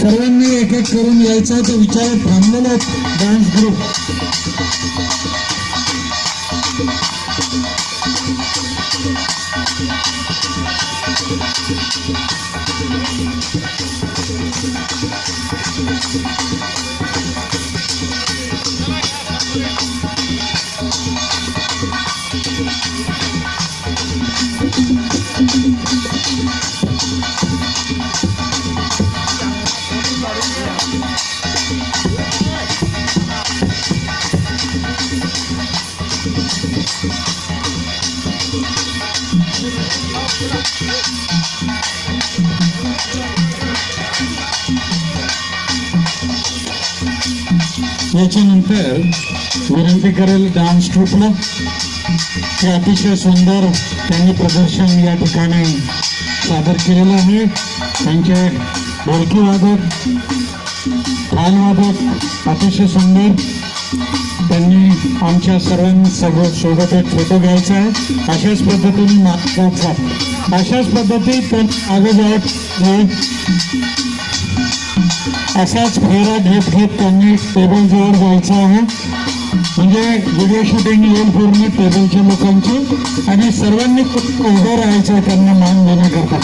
सर्वांनी एक एक करून यायचं तर विचारात थांबलेले डान्स ग्रुप. याच्यानंतर विनंती करेल डान्स ट्रूपला ते अतिशय सुंदर त्यांनी प्रदर्शन या ठिकाणी सादर केलेलं आहे. त्यांचे ढोलकी वादक, ताल वादक अतिशय सुंदर. त्यांनी आमच्या सर्वांसोबत एक फोटो घ्यायचा आहे. अशाच पद्धतीने मागचा अशाच पद्धतीत आगे जात असाच फेरा घेत घेत त्यांनी टेबल जवळ जायचं आहे. म्हणजे व्हिडिओ शूटिंग येईल पूर्ण टेबलच्या लोकांची आणि सर्वांनी उभं राहायचं त्यांना मान देण्याकरता.